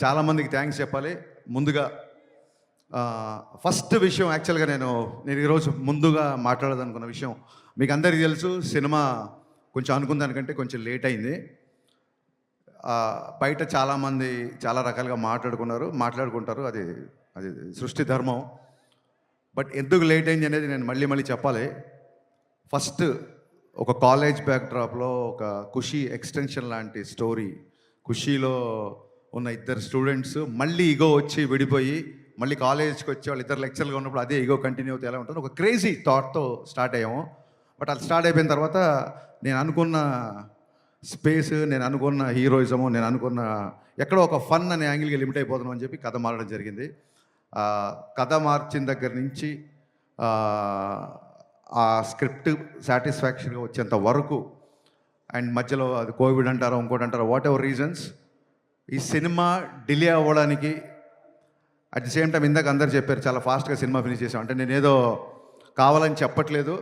చాలామందికి థ్యాంక్స్ చెప్పాలి. ముందుగా ఫస్ట్ విషయం యాక్చువల్గా నేను ఈరోజు ముందుగా మాట్లాడాలనుకున్న విషయం మీకు అందరికీ తెలుసు. సినిమా కొంచెం అనుకున్న దానికంటే కొంచెం లేట్ అయింది. బయట చాలామంది చాలా రకాలుగా మాట్లాడుకుంటారు. అది అది సృష్టి ధర్మం. బట్ ఎందుకు లేట్ అయింది అనేది నేను మళ్ళీ చెప్పాలి. ఫస్ట్ ఒక కాలేజ్ బ్యాక్డ్రాప్లో ఒక ఖుషీ ఎక్స్టెన్షన్ లాంటి స్టోరీ. ఖుషీలో ఉన్న ఇద్దరు స్టూడెంట్స్ మళ్ళీ ఈగో వచ్చి విడిపోయి మళ్ళీ కాలేజ్కి వచ్చి వాళ్ళు ఇద్దరు లెక్చర్గా ఉన్నప్పుడు అదే ఈగో కంటిన్యూ అవుతే ఎలా ఉంటుంది, ఒక క్రేజీ థాట్తో స్టార్ట్ అయ్యాము. బట్ అది స్టార్ట్ అయిపోయిన తర్వాత నేను అనుకున్న స్పేస్, నేను అనుకున్న హీరోయిజము, నేను అనుకున్న ఎక్కడో ఒక ఫన్ అనే యాంగిల్కి లిమిట్ అయిపోతున్నాం అని చెప్పి కథ మారడం జరిగింది. కథ మార్చిన దగ్గర నుంచి ఆ స్క్రిప్ట్ సాటిస్ఫాక్షన్గా వచ్చేంత వరకు, అండ్ మధ్యలో అది కోవిడ్ అంటారో ఇంకోటి అంటారో వాట్ ఎవర్ రీజన్స్, ఈ సినిమా డిలే అవ్వడానికి అట్ ది సేమ్ టైం ఇందాక అందరు చెప్పారు చాలా ఫాస్ట్గా సినిమా ఫినిష్ చేసాం అంటే నేనేదో కావాలని చెప్పట్లేదు.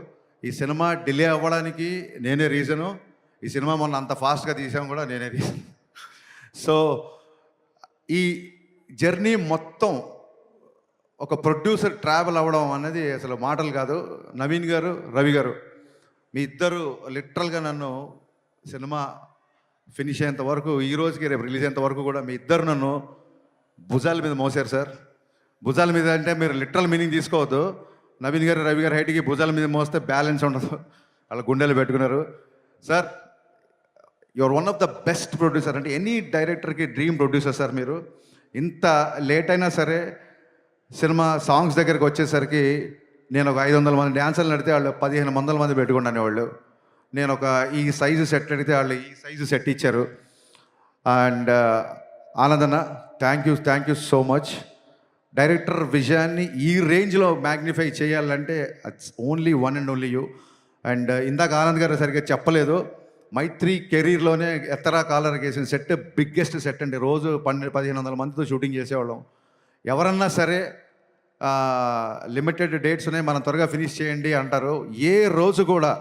ఈ సినిమా డిలే అవ్వడానికి నేనే రీజను. ఈ సినిమా మొన్న అంత ఫాస్ట్గా తీసాం కూడా నేనే రీజన్. సో ఈ జర్నీ మొత్తం ఒక ప్రొడ్యూసర్ ట్రావెల్ అవ్వడం అనేది అసలు మాటలు కాదు. నవీన్ గారు, రవి గారు, మీ ఇద్దరు లిటరల్గా నన్ను సినిమా ఫినిష్ అయ్యేంత వరకు, ఈ రోజుకి రేపు రిలీజ్ అయ్యేంత వరకు కూడా మీ ఇద్దరు నన్ను భుజాల మీద మోసారు సార్. భుజాల మీద అంటే మీరు లిటరల్ మీనింగ్ తీసుకోవద్దు. నవీన్ గారు, రవి గారు హైట్కి భుజాల మీద మోస్తే బ్యాలెన్స్ ఉండదు, వాళ్ళ గుండెలు పెట్టుకున్నారు. Sir, your one of the best producer. అంటే ఎనీ డైరెక్టర్కి డ్రీమ్ ప్రొడ్యూసర్ సార్ మీరు. ఇంత లేట్ అయినా సరే సినిమా సాంగ్స్ దగ్గరికి వచ్చేసరికి నేను ఒక 500 మంది డ్యాన్సర్లు నడితే వాళ్ళు 1500 మంది పెట్టుకున్నాను వాళ్ళు. నేను ఒక ఈ సైజు సెట్ అడిగితే వాళ్ళు ఈ సైజు సెట్ ఇచ్చారు. అండ్ ఆనందన్న, thank you so much. Director విజయాన్ని ఈ రేంజ్లో మ్యాగ్నిఫై చేయాలంటే it's only one and only you. And ఇందాక ఆనంద్ గారు సరిగ్గా చెప్పలేదు, మైత్రి కెరీర్లోనే ఎత్తరా కాలర్ వేసిన సెట్ బిగ్గెస్ట్ సెట్ అండి. రోజు 1500 మందితో షూటింగ్ చేసేవాళ్ళం. ఎవరన్నా సరే లిమిటెడ్ డేట్స్ ఉన్నాయి, మనం త్వరగా ఫినిష్ చేయండి అంటారు. ఏ రోజు కూడా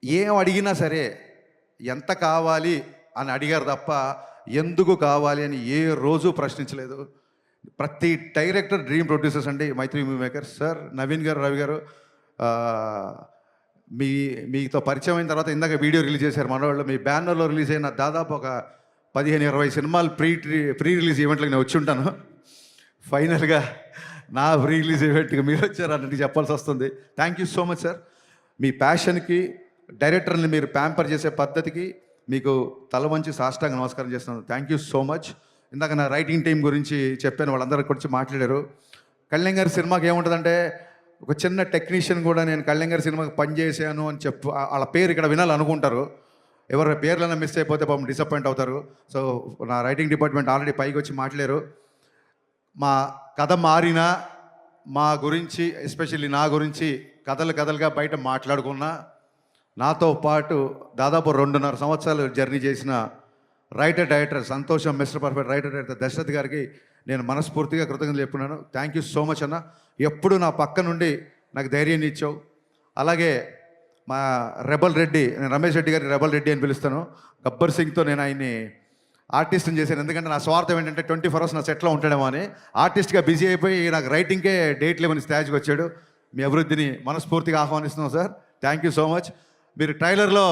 ఏం అడిగినా సరే ఎంత కావాలి అని అడిగారు తప్ప ఎందుకు కావాలి అని ఏ రోజు ప్రశ్నించలేదు. ప్రతి డైరెక్టర్ డ్రీమ్ ప్రొడ్యూసర్స్ అండి మైత్రి మూవీ మేకర్స్. సార్, నవీన్ గారు, రవి గారు, మీతో పరిచయం అయిన తర్వాత ఇందాక వీడియో రిలీజ్ చేశారు మన వాళ్ళు. మీ బ్యానర్లో రిలీజ్ అయిన దాదాపు ఒక 15-20 సినిమాలు ప్రీ రిలీజ్ ఈవెంట్లకు నేను వచ్చి ఉంటాను. ఫైనల్గా నా ప్రీ రిలీజ్ ఈవెంట్కి మీరు వచ్చారు అన్నట్టు చెప్పాల్సి వస్తుంది. Thank you so much sir. మీ ప్యాషన్కి, డైరెక్టర్ని మీరు ప్యాంపర్ చేసే పద్ధతికి మీకు తల వంచి సాష్టాంగ నమస్కారం చేస్తున్నాను. Thank you so much. ఇందాక నా రైటింగ్ టీం గురించి చెప్పాను, వాళ్ళందరూ గురించి మాట్లాడారు. కళ్యాణ్ గారి సినిమాకి ఏముంటుందంటే, ఒక చిన్న టెక్నీషియన్ కూడా నేను కళ్యాణ్ గారి సినిమాకి పనిచేసాను అని వాళ్ళ పేరు ఇక్కడ వినాలనుకుంటారు. ఎవరి పేర్లైనా మిస్ అయిపోతే పాపం డిసప్పాయింట్ అవుతారు. సో నా రైటింగ్ డిపార్ట్మెంట్ ఆల్రెడీ పైకి వచ్చి మాట్లాడారు. మా కథ మారినా మా గురించి, ఎస్పెషల్లీ నా గురించి కథలుగా బయట మాట్లాడుకున్నా, నాతో పాటు దాదాపు 2.5 సంవత్సరాలు జర్నీ చేసిన డైరెక్టర్ సంతోషం, మిస్టర్ పర్ఫెక్ట్ డైరెక్టర్ దశరథ్ గారికి నేను మనస్ఫూర్తిగా కృతజ్ఞతలు చెప్పుకున్నాను. థ్యాంక్ యూ సో మచ్ అన్న. ఎప్పుడు నా పక్క నుండి నాకు ధైర్యాన్ని ఇచ్చావు. అలాగే మా రెబల్ రెడ్డి, నేను రమేష్ రెడ్డి గారి రెబల్ రెడ్డి అని పిలుస్తాను. గబ్బర్ సింగ్తో నేను ఆయన్ని ఆర్టిస్ట్ని చేశాను. ఎందుకంటే నా స్వార్థం ఏంటంటే 24 hours నా సెట్లో ఉంటాడేమో అని. ఆర్టిస్ట్గా బిజీ అయిపోయి నాకు రైటింగ్కే డేట్ లేవని స్టేజ్కి వచ్చాడు. మీ అభివృద్ధిని మనస్ఫూర్తిగా ఆహ్వానిస్తున్నాం sir. Thank you so much. మీరు ట్రైలర్లో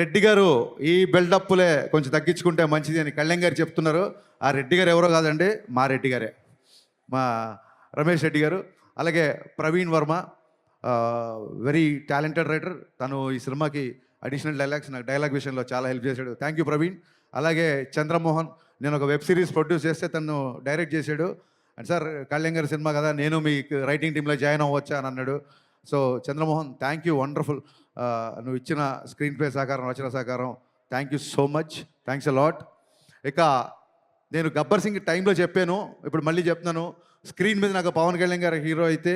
రెడ్డి గారు ఈ బిల్డప్లే కొంచెం తగ్గించుకుంటే మంచిది అని కళ్యాణ్ గారు చెప్తున్నారు. ఆ రెడ్డి గారు ఎవరో కాదండి, మా రెడ్డి గారే, మా రమేష్ రెడ్డి గారు. అలాగే Praveen Varma, very talented writer. తను ఈ సినిమాకి అడిషనల్ డైలాగ్స్, నాకు డైలాగ్ విషయంలో చాలా హెల్ప్ చేశాడు. Thank you Praveen. అలాగే చంద్రమోహన్, నేను ఒక వెబ్ సిరీస్ ప్రొడ్యూస్ చేస్తే తను డైరెక్ట్ చేశాడు. అండ్ సార్, కళ్యాణ్ గారి సినిమా కదా, నేను మీ రైటింగ్ టీంలో జాయిన్ అవ్వచ్చా అని అన్నాడు. So Chandramohan, thank you, wonderful. నువ్వు ఇచ్చిన స్క్రీన్ ప్లే సహకారం, రచన సహకారం, thank you so much. Thanks a lot. ఇక నేను గబ్బర్ సింగ్ టైంలో చెప్పాను, ఇప్పుడు మళ్ళీ చెప్తున్నాను. స్క్రీన్ మీద నాకు పవన్ కళ్యాణ్ గారు హీరో అయితే,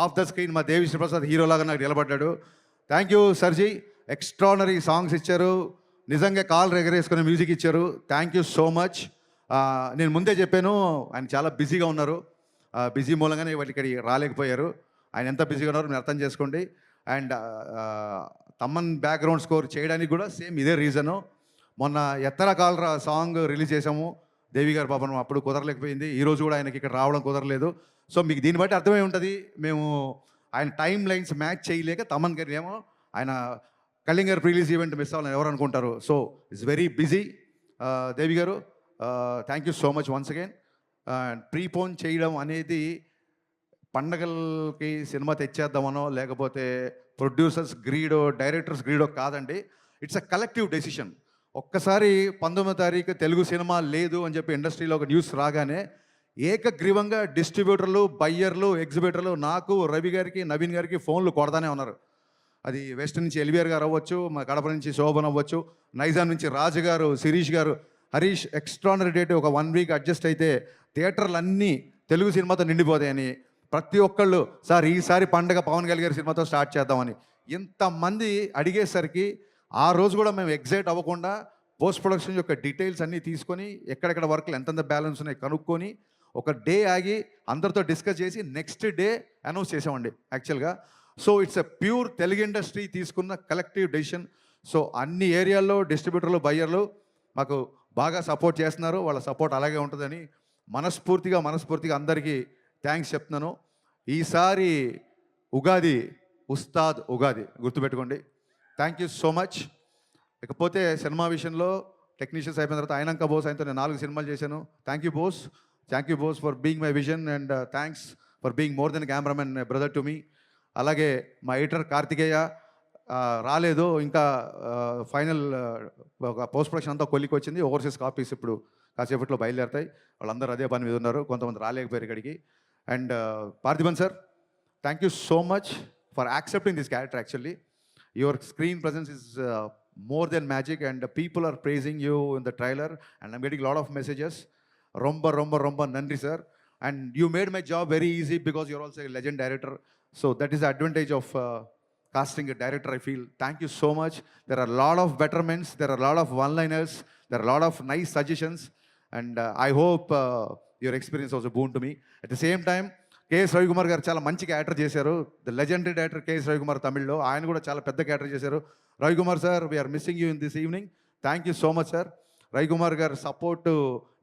ఆఫ్ ద స్క్రీన్ మా దేవి శ్రీప్రసాద్ హీరోలాగా నాకు నిలబడ్డాడు. థ్యాంక్ యూ సర్జీ. ఎక్స్ట్రాడనరీ సాంగ్స్ ఇచ్చారు, నిజంగా కాల్ ఎగరేసుకునే మ్యూజిక్ ఇచ్చారు. Thank you so much. నేను ముందే చెప్పాను, ఆయన చాలా బిజీగా ఉన్నారు. బిజీ మూలంగానే వాళ్ళు ఇక్కడికి రాలేకపోయారు. ఆయన ఎంత బిజీగా ఉన్నారో మీరు అర్థం చేసుకోండి. అండ్ తమ్మన్ బ్యాక్గ్రౌండ్ స్కోర్ చేయడానికి కూడా సేమ్ ఇదే రీజను. మొన్న ఎత్తర కాలరా సాంగ్ రిలీజ్ చేసాము. దేవి గారు పాపం అప్పుడు కుదరలేకపోయింది, ఈరోజు కూడా ఆయనకి ఇక్కడ రావడం కుదరలేదు. సో మీకు దీన్ని బట్టి అర్థమై ఉంటుంది, మేము ఆయన టైం లైన్స్ మ్యాచ్ చేయలేక తమన్ గారు ఏమో ఆయన కళ్యాణ్ గారు రిలీజ్ ఈవెంట్ మిస్ అవ్వాలని ఎవరు అనుకుంటారు. So it's very busy. Devi గారు thank you so much once again. Prepone చేయడం అనేది పండగలకి సినిమా తెచ్చేద్దామనో లేకపోతే ప్రొడ్యూసర్స్ గ్రీడో డైరెక్టర్స్ గ్రీడో కాదండి. It's a collective decision. ఒక్కసారి 19వ తారీఖు తెలుగు సినిమా లేదు అని చెప్పి ఇండస్ట్రీలో ఒక న్యూస్ రాగానే ఏకగ్రీవంగా డిస్ట్రిబ్యూటర్లు, బయ్యర్లు, ఎగ్జిబిటర్లు నాకు, రవి గారికి, నవీన్ గారికి ఫోన్లు కొడతానే ఉన్నారు. అది వెస్ట్ నుంచి ఎల్విఆర్ గారు అవ్వచ్చు, మా కడప నుంచి శోభన్ అవ్వచ్చు, నైజాం నుంచి రాజు గారు, శిరీష్ గారు, హరీష్ ఎక్స్ట్రానరీ డేట్ ఒక 1 వీక్ అడ్జస్ట్ అయితే థియేటర్లు అన్నీ తెలుగు సినిమాతో నిండిపోతాయని ప్రతి ఒక్కళ్ళు సార్ ఈసారి పండగ పవన్ కళ్యాణ్ గారి సినిమాతో స్టార్ట్ చేద్దామని ఇంతమంది అడిగేసరికి ఆ రోజు కూడా మేము ఎగ్జైట్ అవ్వకుండా పోస్ట్ ప్రొడక్షన్ యొక్క డీటెయిల్స్ అన్నీ తీసుకొని ఎక్కడెక్కడ వర్క్లు ఎంతెంత బ్యాలెన్స్ ఉన్నాయి కనుక్కొని ఒక డే ఆగి అందరితో డిస్కస్ చేసి నెక్స్ట్ డే అనౌన్స్ చేసామండి యాక్చువల్గా. So it's a pure Telugu industry తీసుకున్న కలెక్టివ్ డెసిషన్. సో అన్ని ఏరియాల్లో డిస్ట్రిబ్యూటర్లు, బయ్యర్లు మాకు బాగా సపోర్ట్ చేస్తున్నారు. వాళ్ళ సపోర్ట్ అలాగే ఉంటుందని మనస్ఫూర్తిగా అందరికీ థ్యాంక్స్ చెప్తున్నాను. ఈసారి ఉగాది ఉస్తాద్ ఉగాది గుర్తుపెట్టుకోండి. Thank you so much. ఇకపోతే సినిమా విషయంలో టెక్నీషియన్స్ అయిపోయిన తర్వాత ఆయనంక బోస్ ఆయనతో నేను 4 సినిమాలు చేశాను. Thank you Bose for being my vision and thanks for being more than cameraman brother to me. అలాగే మా ఎడిటర్ కార్తికేయ రాలేదు ఇంకా, ఫైనల్ ఒక పోస్ట్ ప్రొడక్షన్ అంతా కొలికి వచ్చింది. ఓవర్సీస్ కాపీస్ ఇప్పుడు కాసేపట్లో బయలుదేరుతాయి. వాళ్ళందరూ అదే పని మీద ఉన్నారు, కొంతమంది రాలేకపోయారు ఇక్కడికి. And Parthiban sir, thank you so much for accepting this character. Actually your screen presence is more than magic and people are praising you in the trailer and I'm getting a lot of messages. Romba nandri sir, and you made my job very easy because you're also a legend director. So that is the advantage of casting a director, I feel. Thank you so much. There are a lot of betterments, there are a lot of one-liners, there are a lot of nice suggestions, and I hope your experience was a boon to me. At the same time, KS Ravikumar గారు చాలా మంచి character చేశారు. The legendary director KS Ravikumar తమిళ్లో, ఆయన కూడా చాలా పెద్ద character చేశారు. Ravikumar sir, we're missing you in this evening. Thank you so much sir. Ravikumar గారు సపోర్టు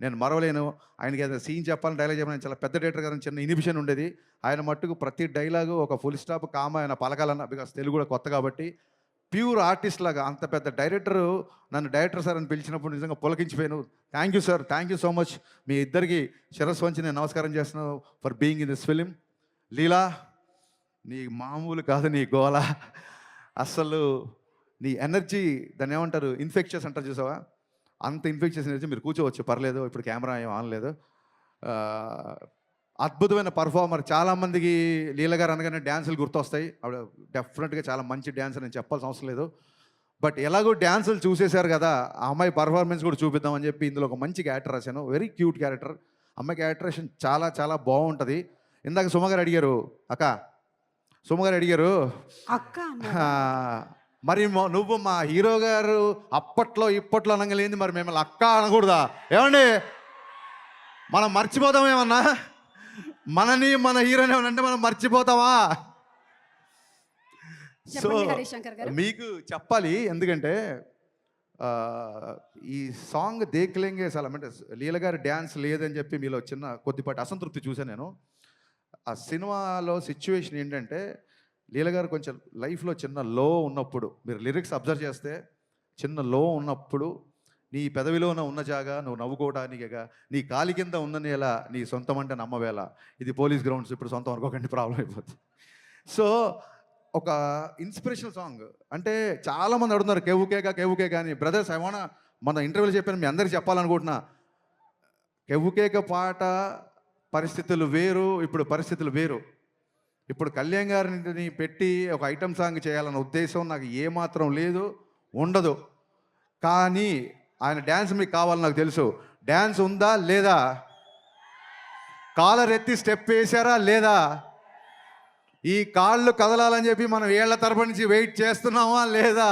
నేను మరవలేను. ఆయనకి ఏదైనా సీన్ చెప్పాలని, డైలాగ్ చెప్పాలని చాలా పెద్ద డైరెక్టర్ గారు చిన్న ఇనిబిషన్ ఉండేది. ఆయన మట్టుకు ప్రతి డైలాగు ఒక ఫుల్ స్టాప్ కామ ఆయన పలకాలన్న, బికాస్ తెలుగు కూడా కొత్త కాబట్టి ప్యూర్ ఆర్టిస్ట్ లాగా అంత పెద్ద డైరెక్టరు నన్ను డైరెక్టర్ సార్ అని పిలిచినప్పుడు నిజంగా పులకించిపోయాను. Thank you sir, thank you so much. మీ ఇద్దరికి శిరస్సు వంచి నేను నమస్కారం చేస్తున్నాను for being in this film. Leela, నీ మామూలు కాదు నీ గోల, అస్సలు నీ ఎనర్జీ, దాన్ని ఏమంటారు, ఇన్ఫెక్షన్స్ అంటారు చూసావా, అంత ఇన్ఫెక్షన్స్ ఎనర్జీ. మీరు కూర్చోవచ్చు పర్లేదు, ఇప్పుడు కెమెరా ఏం ఆనలేదు. అద్భుతమైన పర్ఫార్మర్. చాలామందికి లీల గారు అనగానే డ్యాన్సులు గుర్తొస్తాయి. ఆవిడ డెఫినెట్గా చాలా మంచి డ్యాన్సర్, నేను చెప్పాల్సిన అవసరం లేదు. బట్ ఎలాగో డ్యాన్సులు చూసేశారు కదా, ఆ అమ్మాయి పర్ఫార్మెన్స్ కూడా చూపిద్దామని చెప్పి ఇందులో ఒక మంచి క్యారెక్టర్ రాశాను. Very cute character. అమ్మాయి క్యారెక్టరేషన్ చాలా చాలా బాగుంటుంది. ఇందాక సుమగారు అడిగారు, సుమగారు అడిగారు అక్క మరి నువ్వు మా హీరో గారు అప్పట్లో ఇప్పట్లో అనగలేంది, మరి మిమ్మల్ని అక్క అనకూడదా? ఏమండి, మనం మర్చిపోతామేమన్నా? మనని మన హీరోని ఏమనంటే మనం మర్చిపోతావా? సో మీకు చెప్పాలి, ఎందుకంటే ఈ సాంగ్ దేఖ్లేంగే అసలు అంటే లీల గారి డ్యాన్స్ లేదని చెప్పి మీలో చిన్న కొద్దిపాటి అసంతృప్తి చూసాను నేను. ఆ సినిమాలో సిచ్యువేషన్ ఏంటంటే లీల గారు కొంచెం లైఫ్లో చిన్న లో ఉన్నప్పుడు, మీరు లిరిక్స్ అబ్జర్వ్ చేస్తే చిన్న లో ఉన్నప్పుడు, నీ పెదవిలోన ఉన్న జాగా నువ్వు నవ్వుకోవడానికిగా, నీ కాలి కింద ఉన్నని ఎలా నీ సొంతం అంటే నమ్మవేళ. ఇది పోలీస్ గ్రౌండ్స్, ఇప్పుడు సొంతం అనుకోకండి, ప్రాబ్లం అయిపోతుంది. సో ఒక ఇన్స్పిరేషనల్ సాంగ్. అంటే చాలామంది అడుగుతున్నారు కేవుకేక అని. బ్రదర్స్, ఐవాణ మన ఇంటర్వ్యూలో చెప్పాను, మీ అందరికీ చెప్పాలనుకుంటున్నా. కేవుకేక పాట పరిస్థితులు వేరు, ఇప్పుడు పరిస్థితులు వేరు. ఇప్పుడు కళ్యాణ్ గారిని పెట్టి ఒక ఐటమ్ సాంగ్ చేయాలన్న ఉద్దేశం నాకు ఏమాత్రం లేదు, ఉండదు. కానీ ఆయన డ్యాన్స్ మీకు కావాలని నాకు తెలుసు. డ్యాన్స్ ఉందా లేదా? కాలర్ ఎత్తి స్టెప్ వేశారా లేదా? ఈ కాళ్ళు కదలాలని చెప్పి మనం ఏళ్ల తరపు నుంచి వెయిట్ చేస్తున్నామా లేదా?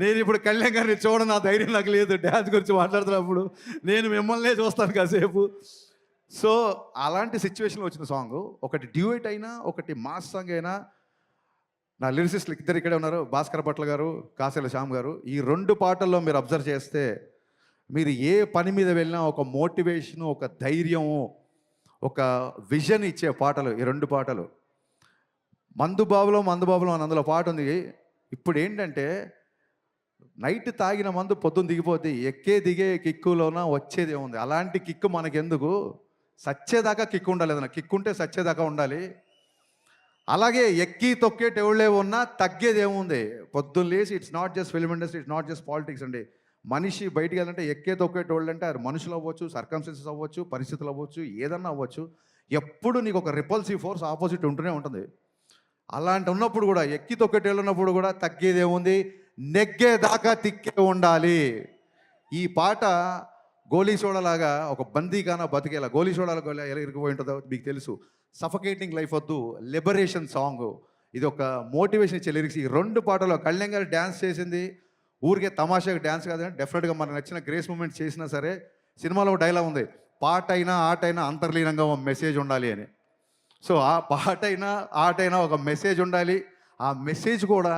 నేను ఇప్పుడు కళ్యాణ్ గారిని చూడను, నా ధైర్యం నాకు లేదు. డ్యాన్స్ గురించి మాట్లాడుతున్నప్పుడు నేను మిమ్మల్నే చూస్తాను కాసేపు. సో అలాంటి సిచ్యువేషన్లో వచ్చిన సాంగ్, ఒకటి డ్యూయట్ అయినా ఒకటి మాస్ సాంగ్ అయినా. నా లిరిసిస్టులు ఇద్దరు ఇక్కడే ఉన్నారు, భాస్కర్ భట్ల గారు, కాసేల శ్యామ్ గారు. ఈ 2 పాటల్లో మీరు అబ్జర్వ్ చేస్తే మీరు ఏ పని మీద వెళ్ళినా ఒక మోటివేషను, ఒక ధైర్యము, ఒక విజన్ ఇచ్చే పాటలు ఈ 2 పాటలు. మందుబాబులో అని అందులో పాట ఉంది. ఇప్పుడు ఏంటంటే నైట్ తాగిన మందు పొద్దున్న దిగిపోద్ది. ఎక్కే దిగే కిక్కులోన వచ్చేది ఏముంది? అలాంటి కిక్కు మనకెందుకు? సచ్చేదాకా కిక్కు ఉండాలి. ఏదైనా కిక్కు ఉంటే సచ్చేదాకా ఉండాలి. అలాగే ఎక్కి తొక్కేటెవుళ్ళే ఉన్నా తగ్గేది ఏముంది? పొద్దున్న లేసి it's not just film industry, it's not just politics అండి. మనిషి బయటికి వెళ్ళాలంటే ఎక్కే తొక్కేటోళ్ళు అంటే అది మనుషులు అవ్వచ్చు, సర్కమ్స్టెన్సెస్ అవ్వచ్చు, పరిస్థితులు అవ్వచ్చు, ఏదన్నా అవ్వచ్చు. ఎప్పుడు నీకు ఒక రిపల్సివ్ ఫోర్స్ ఆపోజిట్ ఉంటూనే ఉంటుంది. అలాంటి ఉన్నప్పుడు కూడా ఎక్కి తొక్కేటోళ్ళు ఉన్నప్పుడు కూడా తగ్గేది ఏముంది? నెగ్గేదాకా తిక్కే ఉండాలి. ఈ పాట గోలీ సోడాలాగా ఒక బందీగానా బతికేలా, గోలీ సోడాలో ఎలా ఇరిగిపోయి ఉంటుందో మీకు తెలుసు. సఫకేటింగ్ లైఫ్ వద్దు, లిబరేషన్ సాంగ్. ఇది ఒక మోటివేషన్ ఇచ్చే లిరిక్స్. ఈ 2 పాటలో కళ్యాణ్ గారు డ్యాన్స్ చేసింది ఊరికే తమాషాగా డ్యాన్స్ కాదని, డెఫినెట్గా మనకు నచ్చిన గ్రేస్ మూమెంట్ చేసినా సరే. సినిమాలో డైలాగ్ ఉంది, పాట అయినా ఆటైనా అంతర్లీనంగా ఒక మెసేజ్ ఉండాలి అని. సో ఆ పాట అయినా ఆటైనా ఒక మెసేజ్ ఉండాలి. ఆ మెసేజ్ కూడా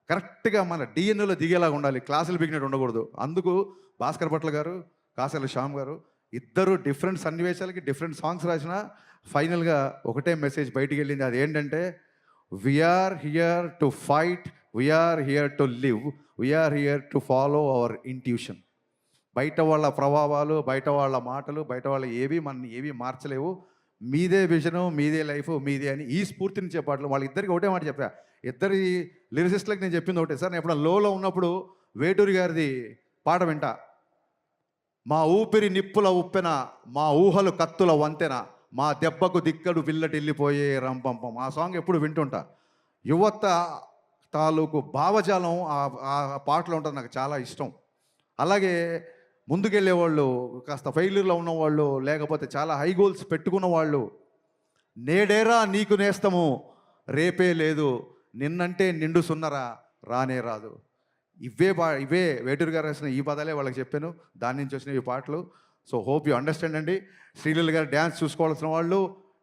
కరెక్ట్గా మన డిఎన్ఏలో దిగేలాగా ఉండాలి. క్లాసులు బిగినట్టు ఉండకూడదు. అందుకు భాస్కర్ భట్ల గారు, కాసల శ్యామ్ గారు ఇద్దరు డిఫరెంట్ సన్నివేశాలకి డిఫరెంట్ సాంగ్స్ రాసిన ఫైనల్గా ఒకటే మెసేజ్ బయటికి వెళ్ళింది. అది ఏంటంటే, we're here to fight, we're here to live, we're here to follow our intuition. బయట వాళ్ళ ప్రభావాలు, బయట వాళ్ళ మాటలు, బయట వాళ్ళ ఏవి మార్చలేవు. మీదే విజను, మీదే లైఫ్, మీదే అని ఈ స్ఫూర్తినిచ్చే పాటలు. వాళ్ళిద్దరికి ఒకటే మాట చెప్పా. ఇద్దరి లిరిసిస్ట్లకు నేను చెప్పింది ఒకటే. సార్ నేను ఎప్పుడు లోలో ఉన్నప్పుడు వేటూరి గారిది పాట వింటా. మా ఊపిరి నిప్పుల ఉప్పెన, మా ఊహలు కత్తుల వంతెన, మా దెబ్బకు దిక్కడు పిల్లటిల్లిపోయే రంపంపం. ఆ సాంగ్ ఎప్పుడు వింటుంటా. యువత తాలూకు భావజాలం ఆ పాటలో ఉంటుంది, నాకు చాలా ఇష్టం. అలాగే ముందుకెళ్ళే వాళ్ళు, కాస్త ఫెయిల్యూర్లో ఉన్నవాళ్ళు, లేకపోతే చాలా హై గోల్స్ పెట్టుకున్న వాళ్ళు, నేడేరా నీకు నేస్తము, రేపే లేదు, నిన్నంటే నిండు సున్నరా రానే రాదు. ఇవే వేటూరు గారు రాసిన ఈ పదాలే వాళ్ళకి చెప్పాను. దాని నుంచి వచ్చిన ఈ పాటలు. సో హోప్ యూ అండర్స్టాండ్ అండి. శ్రీలీల గారు డ్యాన్స్ చూసుకోవాల్సిన వాళ్ళు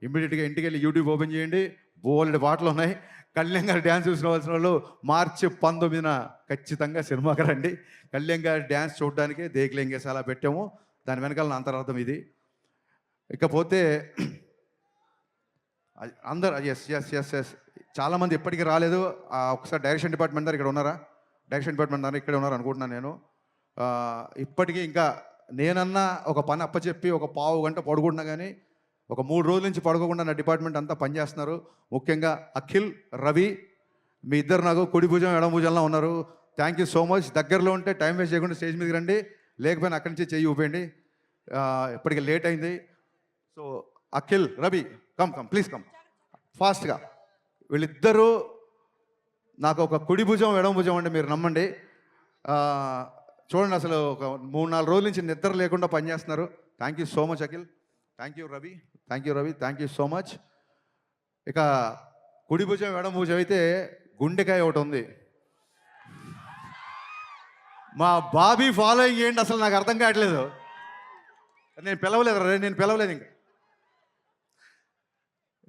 ఇమ్మీడియట్గా ఇంటికి వెళ్ళి యూట్యూబ్ ఓపెన్ చేయండి. బోల్డ్ పాటలు ఉన్నాయి. కళ్యాణ్ గారు డ్యాన్స్ చూసుకోవాల్సిన వాళ్ళు మార్చి 19న ఖచ్చితంగా సినిమాకి రండి. కళ్యాణ్ గారి డ్యాన్స్ చూడడానికే దేకులేంగేసి అలా పెట్టాము. దాని వెనకాల అంతరార్థం ఇది. ఇకపోతే అందరు ఎస్ ఎస్ ఎస్ ఎస్ చాలామంది ఎప్పటికీ రాలేదు. ఒకసారి డైరెక్షన్ డిపార్ట్మెంట్ దగ్గర ఇక్కడ ఉన్నారా? డైరెక్షన్ డిపార్ట్మెంట్ దగ్గర ఇక్కడే ఉన్నారు అనుకుంటున్నాను నేను. ఇప్పటికీ ఇంకా నేనన్నా ఒక పని అప్పచెప్పి ఒక పావు గంట పడుకుంటున్నా కానీ ఒక 3 రోజుల నుంచి పడుకోకుండా నా డిపార్ట్మెంట్ అంతా పనిచేస్తున్నారు. ముఖ్యంగా అఖిల్, రవి, మీ ఇద్దరు నాకు కుడి భుజం ఎడమ భుజంలో ఉన్నారు. Thank you so much. దగ్గరలో ఉంటే టైం వేస్ట్ చేయకుండా స్టేజ్ మీదకి రండి, లేకపోయినా అక్కడి నుంచి చెయ్యి ఊపేయండి. ఇప్పటికి లేట్ అయింది. So Akhil, Ravi, come please come ఫాస్ట్గా. వీళ్ళిద్దరూ నాకు ఒక కుడి భుజం ఎడమ భుజం అంటే మీరు నమ్మండి. చూడండి, అసలు ఒక 3-4 రోజుల నుంచి నిద్ర లేకుండా పనిచేస్తున్నారు. Thank you so much Akhil. Thank you Ravi, thank you so much. ఇక కుడి భుజం ఎడమ భుజం అయితే గుండెకాయ ఒకటి ఉంది. మా బాబీ ఫాలోయింగ్ ఏంటి అసలు నాకు అర్థం కావట్లేదు. నేను పిలవలేదు ఇంకా.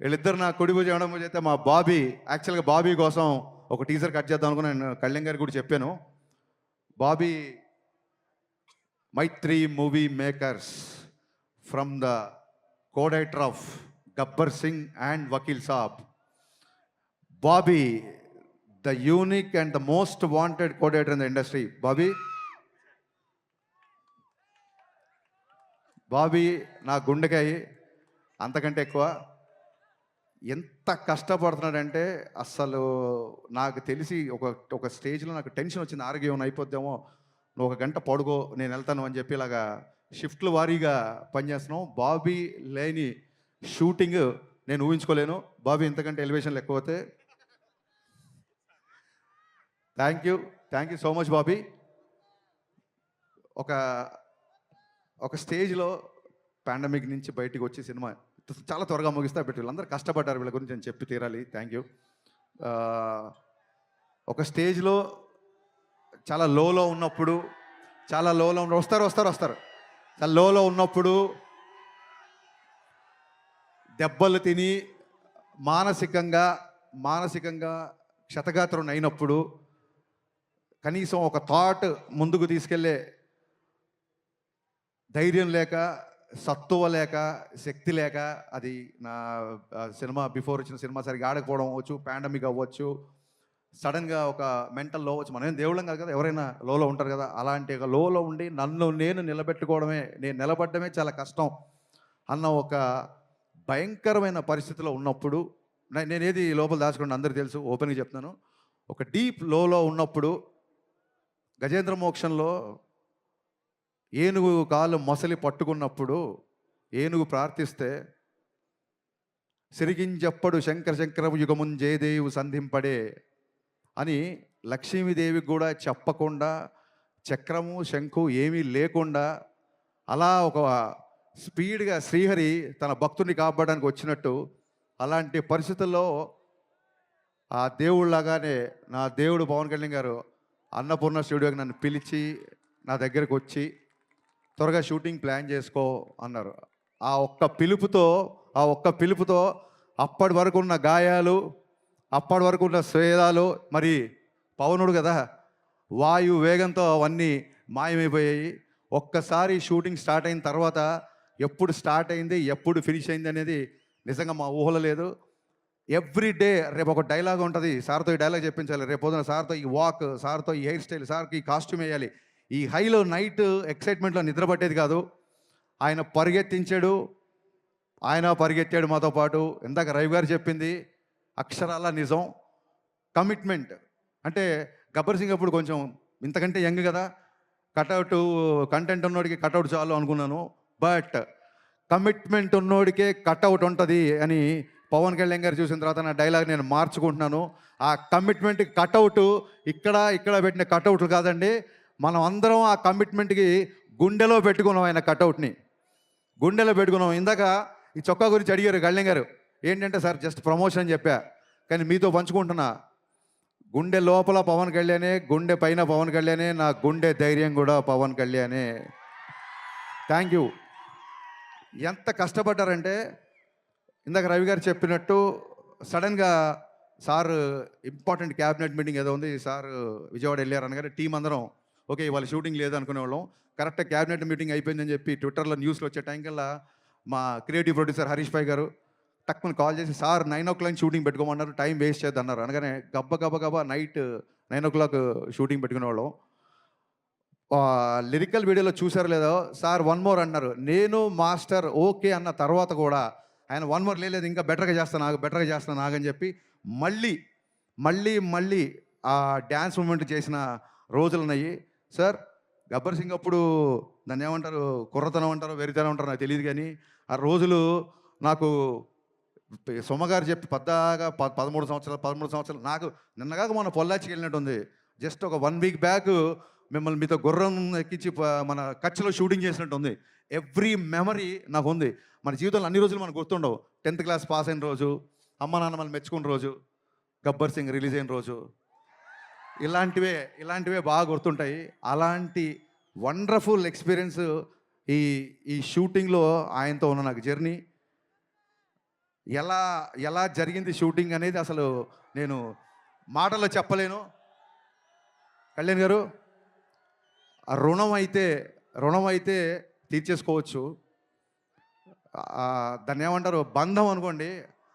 వీళ్ళిద్దరు నా కుడి భుజం ఎడమ భుజం అయితే మా బాబీ. యాక్చువల్గా బాబీ కోసం ఒక టీజర్ కట్ చేద్దాం అనుకుని నేను కళ్యాణ్ గారికి కూడా చెప్పాను. Bobby Mythri movie makers from the co-director of Gabbar Singh and Vakil Saab. Bobby, the unique and the most wanted co-director in the industry. Bobby నా గుండెకాయ అంతకంటే ఎక్కువ. ఎంత కష్టపడుతున్నాడంటే అసలు నాకు తెలిసి ఒక స్టేజ్లో నాకు టెన్షన్ వచ్చింది. ఆరోగ్యం అయిపోద్దేమో, నువ్వు 1 గంట పడుకో నేను వెళ్తాను అని చెప్పి ఇలాగా షిఫ్ట్ల వారీగా పనిచేస్తున్నాం. బాబీ లేని షూటింగ్ నేను ఊహించుకోలేను. బాబీ ఇంతకంటే ఎలివేషన్ లేకపోతే. Thank you so much Bobby. ఒక స్టేజ్లో పాండమిక్ నుంచి బయటికి వచ్చి సినిమా చాలా త్వరగా ముగిస్తా పెట్టి వీళ్ళందరూ కష్టపడ్డారు. వీళ్ళ గురించి నేను చెప్పి తీరాలి. Thank you. ఒక స్టేజ్లో చాలా లోలో ఉన్నప్పుడు వస్తారు చాలా లోలో ఉన్నప్పుడు దెబ్బలు తిని మానసికంగా క్షతగాత్రం అయినప్పుడు కనీసం ఒక థాట్ ముందుకు తీసుకెళ్ళే ధైర్యం లేక, సత్తువ లేక, శక్తి లేక, అది నా సినిమా బిఫోర్ వచ్చిన సినిమా సరిగ్గా ఆడకపోవడం అవ్వచ్చు, పాండమిక్ అవ్వచ్చు, సడన్గా ఒక మెంటల్ లో అవ్వచ్చు. మనం ఏం దేవుళ్ళం కాదు కదా, ఎవరైనా లోలో ఉంటారు కదా. అలాంటి ఒక లోలో ఉండి నన్ను నేను నిలబెట్టుకోవడమే, నేను నిలబడ్డమే చాలా కష్టం అన్న ఒక భయంకరమైన పరిస్థితిలో ఉన్నప్పుడు, నేనేది లోపల దాచుకుంటే అందరికీ తెలుసు, ఓపెన్గా చెప్తున్నాను. ఒక డీప్ లోలో ఉన్నప్పుడు గజేంద్ర మోక్షంలో ఏనుగు కాలు మొసలి పట్టుకున్నప్పుడు ఏనుగు ప్రార్థిస్తే సిరిగింజప్పడు శంకర శంకరము యుగమున్ జయదేవు సంధింపడే అని లక్ష్మీదేవికి కూడా చెప్పకుండా, చక్రము శంఖు ఏమీ లేకుండా అలా ఒక స్పీడ్గా శ్రీహరి తన భక్తుడిని కాపాడడానికి వచ్చినట్టు, అలాంటి పరిస్థితుల్లో ఆ దేవుళ్ళలాగానే నా దేవుడు పవన్ కళ్యాణ్ గారు అన్నపూర్ణ స్టూడియోకి నన్ను పిలిచి నా దగ్గరకు వచ్చి త్వరగా షూటింగ్ ప్లాన్ చేసుకో అన్నారు. ఆ ఒక్క పిలుపుతో అప్పటి వరకు ఉన్న గాయాలు, అప్పటి వరకు ఉన్న స్వేదాలు, మరి పవనుడు కదా, వాయు వేగంతో అవన్నీ మాయమైపోయాయి. ఒక్కసారి షూటింగ్ స్టార్ట్ అయిన తర్వాత ఎప్పుడు స్టార్ట్ అయింది, ఎప్పుడు ఫినిష్ అయింది అనేది నిజంగా మా ఊహలో లేదు. ఎవ్రీ డే రేపు ఒక డైలాగ్ ఉంటుంది, సార్తో ఈ డైలాగ్ చెప్పించాలి, రేపు పొద్దున సార్తో ఈ వాక్, సార్తో ఈ హెయిర్ స్టైల్, సార్కి ఈ కాస్ట్యూమ్ వేయాలి. ఈ హైలో నైట్ ఎక్సైట్మెంట్లో నిద్ర పట్టేది కాదు. ఆయన పరిగెత్తాడు మాతో పాటు. ఇందాక రవి గారు చెప్పింది అక్షరాల నిజం. కమిట్మెంట్ అంటే గబ్బర్ సింగ్ అప్పుడు కొంచెం ఇంతకంటే యంగ్ కదా, కటౌట్ కంటెంట్ ఉన్నోడికి కటౌట్ చాలు అనుకున్నాను. బట్ కమిట్మెంట్ ఉన్నోడికే కటౌట్ ఉంటుంది అని పవన్ కళ్యాణ్ గారు చూసిన తర్వాత నా డైలాగ్ నేను మార్చుకుంటున్నాను. ఆ కమిట్మెంట్ కటౌట్ ఇక్కడ పెట్టిన కటౌట్లు కాదండి, మనం అందరం ఆ కమిట్మెంట్కి గుండెలో పెట్టుకున్నాం. ఆయన కటౌట్ని గుండెలో పెట్టుకున్నాం. ఇందాక ఈ చొక్కా గురించి అడిగారు కళ్యాణ్ గారు, ఏంటంటే సార్ జస్ట్ ప్రమోషన్ చెప్పా, కానీ మీతో పంచుకుంటున్నా. గుండె లోపల పవన్ కళ్యాణే, గుండె పైన పవన్ కళ్యాణే, నా గుండె ధైర్యం కూడా పవన్ కళ్యాణే. Thank you. ఎంత కష్టపడ్డారంటే, ఇందాక రవి గారు చెప్పినట్టు సడన్గా సార్ ఇంపార్టెంట్ క్యాబినెట్ మీటింగ్ ఏదో ఉంది, సార్ విజయవాడ వెళ్ళారు అనగానే టీం అందరం ఓకే ఇవాళ షూటింగ్ లేదు అనుకునేవాళ్ళం. కరెక్ట్గా క్యాబినెట్ మీటింగ్ అయిపోయిందని చెప్పి ట్విట్టర్లో న్యూస్లో వచ్చే టైం కల్లా మా క్రియేటివ్ ప్రొడ్యూసర్ హరీష్ భాయ్ గారు టక్కుని కాల్ చేసి, సార్ 9 o'clock షూటింగ్ పెట్టుకోమన్నారు, టైం వేస్ట్ చేద్దాం అన్నారు. అనగానే గబ్బ నైట్ 9 o'clock షూటింగ్ పెట్టుకునేవాళ్ళం. లిరికల్ వీడియోలో చూసారు లేదో, సార్ 1 more అన్నారు. నేను మాస్టర్ ఓకే అన్న తర్వాత కూడా ఆయన 1 more లేదు, ఇంకా బెటర్గా చేస్తాను ఆగని చెప్పి మళ్ళీ ఆ డ్యాన్స్ మూమెంట్ చేసిన రోజులు ఉన్నాయి. సార్ గబ్బర్ సింగ్ అప్పుడు దాన్ని ఏమంటారు, కుర్రతనం అంటారో వెరితనం అంటారో నాకు తెలియదు, కానీ ఆ రోజులు నాకు సొమ్మగారు చెప్పి పద్దాగా 13 సంవత్సరాలు నాకు నిన్నగాక మన పొల్లాచికి వెళ్ళినట్టుంది. జస్ట్ ఒక 1 week బ్యాక్ మిమ్మల్ని మీతో గుర్రం ఎక్కించి మన కచ్లో షూటింగ్ చేసినట్టు ఉంది. ఎవ్రీ మెమరీ నాకు ఉంది. మన జీవితంలో అన్ని రోజులు మనకు గుర్తుండవు. 10th class పాస్ అయిన రోజు, అమ్మ నాన్న మనల్ని మెచ్చుకున్న రోజు, గబ్బర్ సింగ్ రిలీజ్ అయిన రోజు, ఇలాంటివే బాగా గుర్తుంటాయి. అలాంటి వండర్ఫుల్ ఎక్స్పీరియన్స్ ఈ షూటింగ్లో ఆయనతో ఉన్న నాకు జర్నీ. ఎలా జరిగింది షూటింగ్ అనేది అసలు నేను మాటల్లో చెప్పలేను. కళ్యాణ్ గారు, ఆ రుణం అయితే తీర్చేసుకోవచ్చు. దాన్ని ఏమంటారు, బంధం అనుకోండి.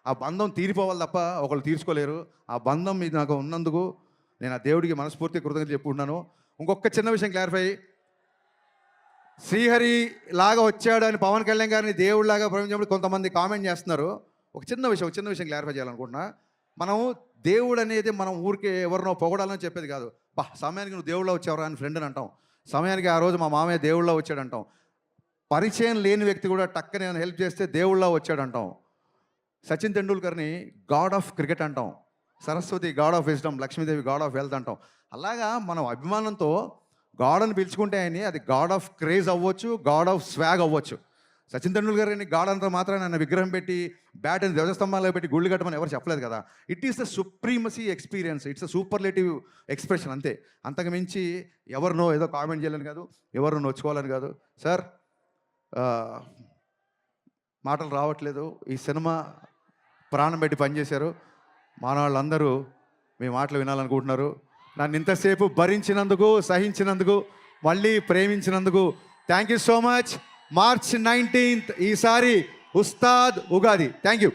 ఆ బంధం తీరిపోవాలి తప్ప ఒకళ్ళు తీర్చుకోలేరు. ఆ బంధం మీద నాకు ఉన్నందుకు నేను ఆ దేవుడికి మనస్ఫూర్తి కృతజ్ఞతలు చెప్పుకుంటున్నాను. ఇంకొక చిన్న విషయం క్లారిఫై, శ్రీహరి లాగా వచ్చాడు అని పవన్ కళ్యాణ్ గారిని దేవుడిలాగా ప్రపంచంలో కొంతమంది కామెంట్ చేస్తున్నారు. ఒక చిన్న విషయం క్లారిఫై చేయాలనుకుంటున్నా. మనం దేవుడు అనేది మనం ఊరికే ఎవరినో పొగడాలని చెప్పేది కాదు. సమయానికి నువ్వు దేవుళ్ళ వచ్చావరా అని ఫ్రెండ్ అని అంటాం. సమయానికి ఆ రోజు మా మామయ్య దేవుళ్ళ వచ్చాడు అంటాం. పరిచయం లేని వ్యక్తి కూడా టక్కని నేను హెల్ప్ చేస్తే దేవుళ్ళ వచ్చాడు అంటాం. సచిన్ తెండూల్కర్ని గాడ్ ఆఫ్ క్రికెట్ అంటాం. Saraswati God of wisdom, Lakshmidevi God of wealth అంటాం. అలాగా మనం అభిమానంతో గాడ్ అని పిలుచుకుంటే ఆయన్ని అది గాడ్ ఆఫ్ క్రేజ్ అవ్వచ్చు, గాడ్ ఆఫ్ స్వాగ్ అవ్వచ్చు. సచిన్ తెండూల్కర్ గారిని గాడ్ అంతా మాత్రం ఆయన విగ్రహం పెట్టి బ్యాట్ అని ధ్వజస్తంభాల్లో పెట్టి గుళ్ళు కట్టమని ఎవరు చెప్పలేదు కదా. It is the supremacy experience, it's a superlative expression అంతే. అంతకు మించి ఎవరినో ఏదో కామెంట్ చేయాలని కాదు, ఎవరినో నొచ్చుకోవాలని కాదు. సార్ మాటలు రావట్లేదు. ఈ సినిమా ప్రాణం పెట్టి పనిచేశారు. మానవాళ్ళందరూ మీ మాటలు వినాలనుకుంటున్నారు. నన్ను ఇంతసేపు భరించినందుకు, సహించినందుకు, మళ్ళీ ప్రేమించినందుకు thank you so much. March 19th ఈసారి ఉస్తాద్ ఉగాది. Thank you.